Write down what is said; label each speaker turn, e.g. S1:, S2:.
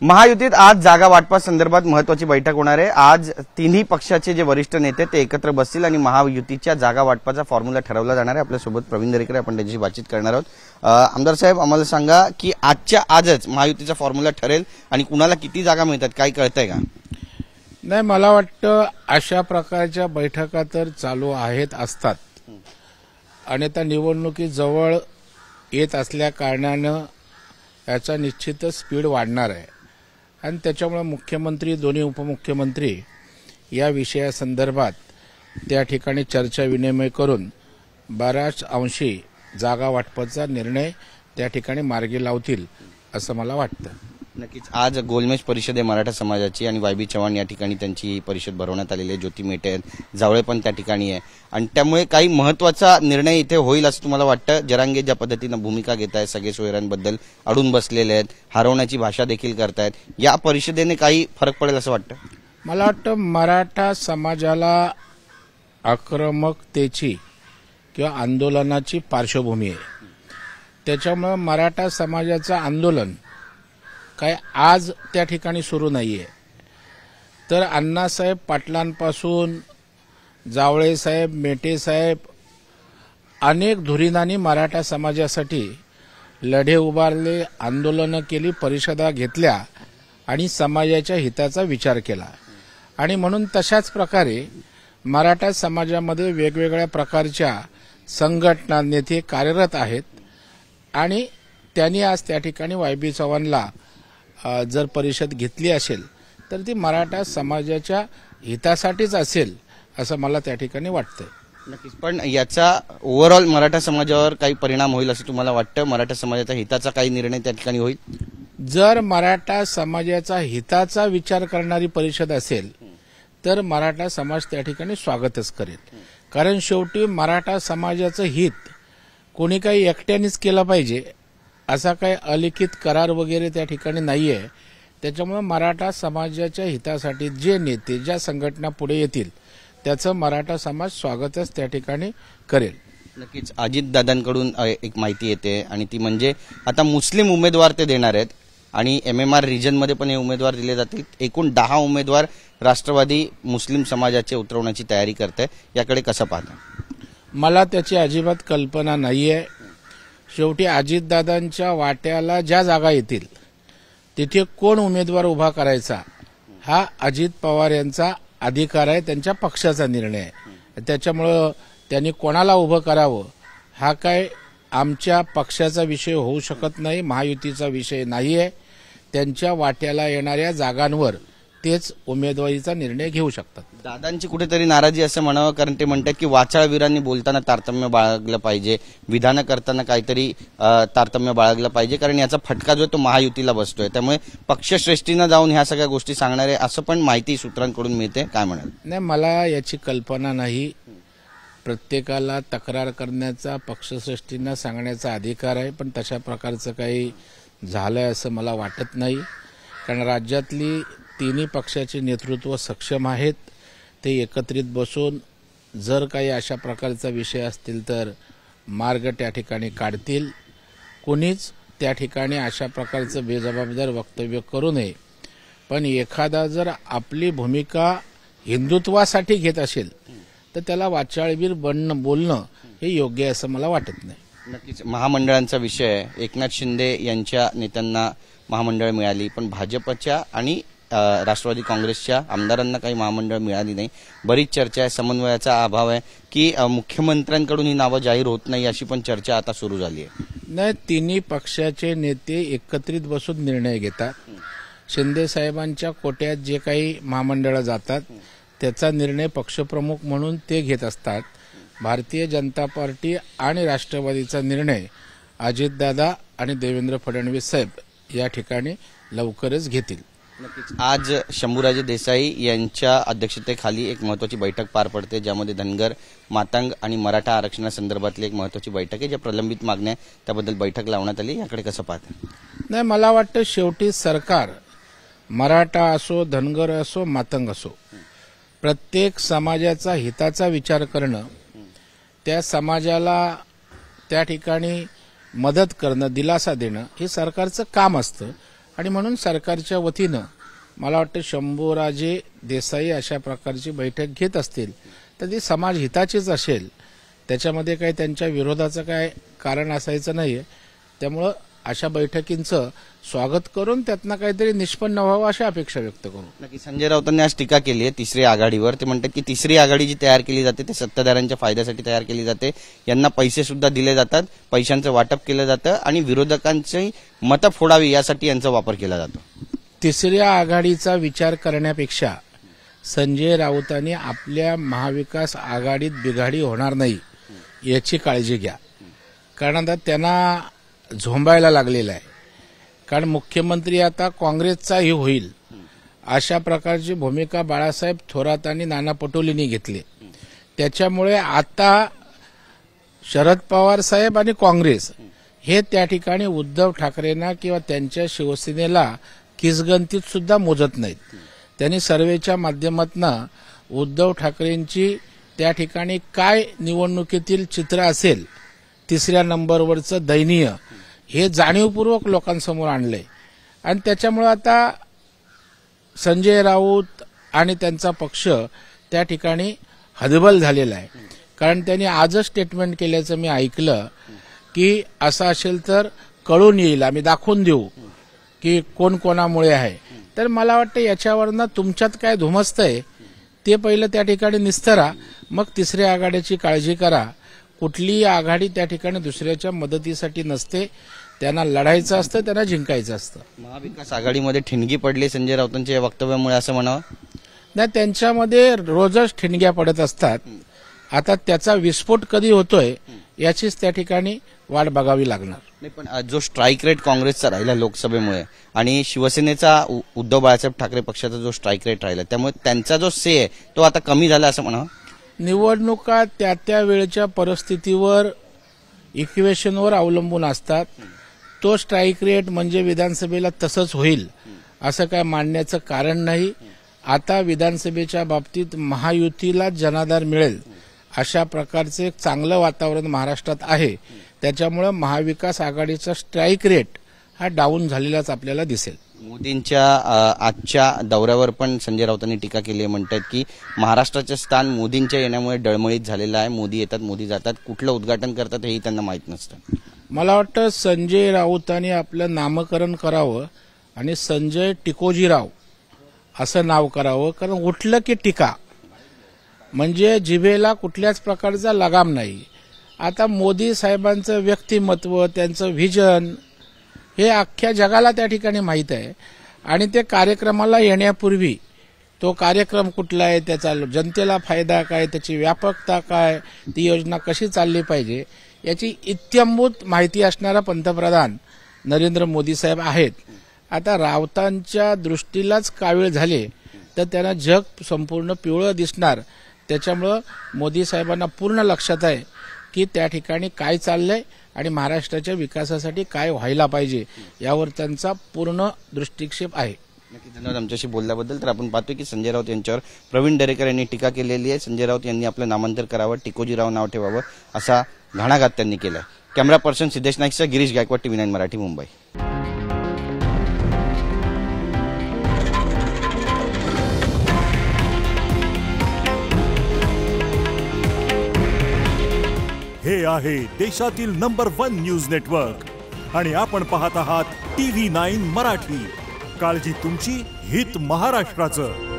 S1: महायुतीत आज जागा वाटपासंदर्भात महत्वाची बैठक होणार आहे। आज तिन्ही पक्षाचे जे वरिष्ठ नेते ते एकत्र बसतील आणि महायुतीच्या जागा वाटपाचा फॉर्म्युला ठरवला जाणार आहे। आपल्या सोबत प्रवीण दरेकर आपण त्यांच्याशी बातचीत करणार आहोत। आमदार साहेब, आम्हाला सांगा की आजच्या आजच महायुतीचा फॉर्म्युला ठरेल आणि कुणाला किती जागा मिळतात, काय कळतंय का?
S2: नाही, मला वाटतं अशा प्रकारच्या बैठका तर चालू असतात आणि त्या निवडणुकी जवळ येत असल्या कारणानं याचा निश्चितच स्पीड वाढणार आहे आणि त्याच्यामुळे मुख्यमंत्री, दोन्ही उपमुख्यमंत्री या विषयासंदर्भात त्या ठिकाणी चर्चा विनिमय करून बऱ्याच अंशी जागा वाटपाचा निर्णय त्या ठिकाणी मार्गी लावतील असं मला वाटतं।
S1: नक्कीच आज गोलमेज परिषद आहे मराठा समाजाची आणि वाय.बी. चव्हाण या ठिकाणी त्यांची परिषद भरवण्यात आलेली आहे। ज्योती मेटे आहेत, जावळे पण त्या ठिकाणी आहे आणि त्यामुळे काही महत्वाचा निर्णय इथे होईल असं तुम्हाला वाटतं? जरांगे ज्या पद्धतीनं भूमिका घेत आहेत, सगळे सोयऱ्यांबद्दल अडून बसलेले आहेत, हरवण्याची भाषा देखील करतायत, या परिषदेने काही फरक पडेल असं वाटतं?
S2: मला वाटतं मराठा समाजाला आक्रमकतेची किंवा आंदोलनाची पार्श्वभूमी आहे, त्याच्यामुळे मराठा समाजाचं आंदोलन काय आज त्या ठिकाणी सुरू नाहीये। तर अण्णासाहेब पाटलांपासून जावळे साहेब, मेटे साहेब अनेक धुरीणांनी मराठा समाजासाठी लढे उभारले, आंदोलनं केली, परिषदा घेतल्या आणि समाजाच्या हिताचा विचार केला आणि म्हणून तशाच प्रकारे मराठा समाजामध्ये वेगवेगळ्या प्रकारच्या संघटना, नेते कार्यरत आहेत आणि त्यांनी आज त्या ठिकाणी वाय.बी. चव्हाणला जर परिषद घेतली असेल तर ती मराठा समाजाच्या हितासाठीच असेल असं मला त्या ठिकाणी वाटतंय।
S1: नक्कीच, पण याचा ओव्हरऑल मराठा समाजावर काही परिणाम होईल असं तुम्हाला वाटतं? मराठा समाजाच्या हिताचा काही निर्णय त्या ठिकाणी होईल?
S2: जर मराठा समाजाचा हिताचा विचार करणारी परिषद असेल तर मराठा समाज त्या ठिकाणी स्वागतच करेल, कारण शेवटी मराठा समाजाचं हित कोणी काही एकट्यानेच केलं पाहिजे असा काही अलिखित करार वगैरे त्या ठिकाणी नाहीये। त्याच्यामुळे मराठा समाजाच्या हितासाठी जे नेते, ज्या संघटना पुढे येतील त्याचं मराठा समाज स्वागतच त्या ठिकाणी करेल।
S1: नक्कीच, अजितदादांकडून एक माहिती येते आणि ती म्हणजे आता मुस्लिम उमेदवार ते देणार आहेत आणि MMR रिजनमध्ये पण हे उमेदवार दिले जातील। एकूण 10 उमेदवार राष्ट्रवादी मुस्लिम समाजाचे उतरवण्याची तयारी करते, याकडे कसं पाहता?
S2: मला त्याची अजिबात कल्पना नाहीये। शेवटी अजितदादांच्या वाट्याला ज्या जागा येतील तिथे कोण उमेदवार उभा करायचा हा अजित पवार यांचा अधिकार आहे, त्यांच्या पक्षाचा निर्णय आहे। त्याच्यामुळं त्यांनी कोणाला उभं करावं हा काय आमच्या पक्षाचा विषय होऊ शकत नाही, महायुतीचा विषय नाहीये। त्यांच्या वाट्याला येणाऱ्या जागांवर तेच उमेदवारीचा निर्णय घेऊ शकतात।
S1: दादांची कुठेतरी नाराजी असं म्हणावं, कारण ते म्हणतात की वाचाळवीरांनी बोलताना तारतम्य बाळगलं पाहिजे, विधानं करताना काहीतरी तारतम्य बाळगलं पाहिजे, कारण याचा फटका जो तो महायुतीला बसतोय। त्यामुळे पक्षश्रेष्ठीनं जाऊन ह्या सगळ्या गोष्टी सांगणार आहे असं पण माहिती सूत्रांकडून मिळते, काय म्हणाल?
S2: नाही, मला याची कल्पना नाही। प्रत्येकाला तक्रार करण्याचा, पक्षश्रेष्ठींना सांगण्याचा अधिकार आहे, पण तशा प्रकारचं काही झालंय असं मला वाटत नाही, कारण राज्यातली तिन्ही पक्षाचे नेतृत्व सक्षम आहेत। ते एकत्रित बसून जर काही अशा प्रकारचा विषय असतील तर मार्ग त्या ठिकाणी काढतील। कोणीच त्या ठिकाणी अशा प्रकारचं बेजबाबदार वक्तव्य करू नये, पण एखादा जर आपली भूमिका हिंदुत्वासाठी घेत असेल तर त्याला वाचाळवीर बोलणं हे योग्य आहे असं मला वाटत नाही।
S1: नक्कीच, महामंडळांचा विषय आहे। एकनाथ शिंदे यांच्या नेत्यांना महामंडळ मिळाली, पण भाजपच्या आणि राष्ट्रवादी काँग्रेसच्या आमदारांना काही महामंडळ मिळाली नाही। बरीच चर्चा आहे, समन्वयाचा अभाव आहे की मुख्यमंत्र्यांकडून ही नावं जाहीर होत नाही अशी पण चर्चा आता सुरू झाली आहे।
S2: नाही, तिन्ही पक्षाचे नेते एकत्रित बसून निर्णय घेतात। शिंदे साहेबांच्या कोट्यात जे काही महामंडळं जातात त्याचा निर्णय पक्षप्रमुख म्हणून ते घेत असतात। भारतीय जनता पार्टी आणि राष्ट्रवादीचा निर्णय अजितदादा आणि देवेंद्र फडणवीस साहेब या ठिकाणी लवकरच घेतील।
S1: नक्कीच, आज शंभूराजे देसाई यांच्या अध्यक्षतेखाली एक महत्वाची बैठक पार पडते, ज्यामध्ये धनगर, मातंग आणि मराठा आरक्षणासंदर्भातली एक महत्वाची बैठक आहे। ज्या प्रलंबित मागण्या त्याबद्दल बैठक लावण्यात आली, याकडे कसं पाहता?
S2: नाही, मला वाटतं शेवटी सरकार मराठा असो, धनगर असो, मातंग असो, प्रत्येक समाजाचा हिताचा विचार करणं, त्या समाजाला त्या ठिकाणी मदत करणं, दिलासा देणं हे सरकारचं काम असतं आणि म्हणून सरकारच्या वतीनं मला वाटतं शंभूराजे देसाई अशा प्रकारची बैठक घेत असतील तर ती समाज हिताचीच असेल, त्याच्यामध्ये काही त्यांच्या विरोधाचं काय कारण असायचं नाही. त्यामुळं अशा बैठकींचं स्वागत करून त्यातनं काहीतरी निष्पन्न व्हावं अशी अपेक्षा व्यक्त करू.
S1: नक्की संजय राऊतांनी आज टीका केली आहे तिसरी आघाडीवर. ते म्हणतात की तिसरी आघाडी जी तयार केली जाते ते सत्ताधाऱ्यांच्या फायद्यासाठी तयार केली जाते, यांना पैसे सुद्धा दिले जातात, पैशांचं वाटप केलं जातं आणि विरोधकांची मतं फोडावी यासाठी यांचा वापर केला जातो.
S2: तिसऱ्या आघाडीचा विचार करण्यापेक्षा संजय राऊतांनी आपल्या महाविकास आघाडीत बिघाडी होणार नाही याची काळजी घ्या. कारण आता त्यांना झोंबायला लागलेला आहे. कारण मुख्यमंत्री आता काँग्रेसचाही होईल अशा प्रकारची भूमिका बाळासाहेब थोरात आणि नाना पटोलेंनी घेतली. त्याच्यामुळे आता शरद पवार साहेब आणि काँग्रेस हे त्या ठिकाणी उद्धव ठाकरेंना किंवा त्यांच्या शिवसेनेला किसगंतीत सुद्धा मोजत नाहीत. त्यांनी सर्वेच्या माध्यमातून उद्धव ठाकरेंची त्या ठिकाणी काय निवडणुकीतील चित्र असेल तिसऱ्या नंबरवरचं दयनीय हे जाणीवपूर्वक लोकांसमोर आणलंय. आणि त्याच्यामुळे आता संजय राऊत आणि त्यांचा पक्ष त्या ठिकाणी हतबल झालेला आहे. कारण त्यांनी आजच स्टेटमेंट केल्याचं मी ऐकलं की असं असेल तर कळून येईल, आम्ही दाखवून देऊ की कोण कोणामुळे आहे. तर मला वाटतं याच्यावरनं तुमच्यात काय धुमसतंय ते पहिलं त्या ठिकाणी निस्तरा, मग तिसऱ्या आघाडीची काळजी करा. कुठलीही आघाडी त्या ठिकाणी दुसऱ्याच्या मदतीसाठी नसते, त्यांना लढायचं असतं, त्यांना जिंकायचं असतं.
S1: महाविकास आघाडीमध्ये ठिणगी पडली संजय राऊतांच्या या वक्तव्यामुळे असं म्हणावं?
S2: नाही, त्यांच्यामध्ये रोजच ठिणग्या पडत असतात. आता त्याचा विस्फोट कधी होतोय याचीच त्या ठिकाणी वाट बघावी लागणार.
S1: नाही, पण जो स्ट्राईक रेट काँग्रेसचा राहिला लोकसभेमुळे आणि शिवसेनेचा उद्धव बाळासाहेब ठाकरे पक्षाचा जो स्ट्राईक रेट राहिला त्यामुळे त्यांचा जो से आहे तो आता कमी झाला असं म्हणावं?
S2: निवडणुका त्या त्या वेळेच्या परिस्थितीवर इक्वेशनवर अवलंबून असतात. तो स्ट्राईक रेट म्हणजे विधानसभेला तसंच होईल असं काय मानण्याचं कारण नाही. आता विधानसभेच्या बाबतीत महायुतीला जनाधार मिळेल अशा प्रकारचं एक चांगलं वातावरण महाराष्ट्रात आहे. त्याच्यामुळे महाविकास आघाडीचा स्ट्राईक रेट हा डाऊन झालेलाच आपल्याला दिसेल.
S1: मोदींच्या आजच्या दौऱ्यावर पण संजय राऊतांनी टीका केली आहे. म्हणतात की महाराष्ट्राचे स्थान मोदींच्या येण्यामुळे डळमळीत झालेलं आहे. मोदी येतात, मोदी जातात, कुठलं उद्घाटन करतात हेही त्यांना माहीत नसतं.
S2: मला वाटतं संजय राऊतांनी आपलं नामकरण करावं आणि संजय टिकोजीराव असं नाव करावं. कारण उठलं की टीका, म्हणजे जिभेला कुठल्याच प्रकारचा लगाम नाही. आता मोदी साहेबांचं व्यक्तिमत्व, त्यांचं व्हिजन हे अख्ख्या जगाला त्या ठिकाणी माहीत आहे. आणि ते कार्यक्रमाला येण्यापूर्वी तो कार्यक्रम कुठला आहे, त्याचा जनतेला फायदा काय, त्याची व्यापकता काय, ती योजना कशी चालली पाहिजे याची इत्थंभूत माहिती असणारा पंतप्रधान नरेंद्र मोदी साहेब आहेत. आता राऊतांच्या दृष्टीलाच कावीळ झाले तर त्यांना जग संपूर्ण पिवळं दिसणार. त्याच्यामुळं मोदी साहेबांना पूर्ण लक्षात आहे की त्या ठिकाणी काय चाललंय आणि महाराष्ट्राच्या विकासासाठी काय व्हायला पाहिजे यावर त्यांचा पूर्ण दृष्टिक्षेप आहे.
S1: नक्की, धन्यवाद आमच्याशी बोलल्याबद्दल. तर आपण पाहतोय की संजय राऊत यांच्यावर प्रवीण दरेकर यांनी टीका केलेली आहे. संजय राऊत यांनी आपलं नामांतर करावं, टिकोजीराव नाव ठेवावं असा घणाघात त्यांनी केलाय. कॅमेरा पर्सन सिद्धेश नाईकसह गिरीश गायकवाड, TV9 मराठी, मुंबई.
S3: हे आहे देशातील नंबर 1 न्यूज नेटवर्क आणि आपण पाहत आहात TV9 मराठी. काळजी तुमची, हित महाराष्ट्राचं.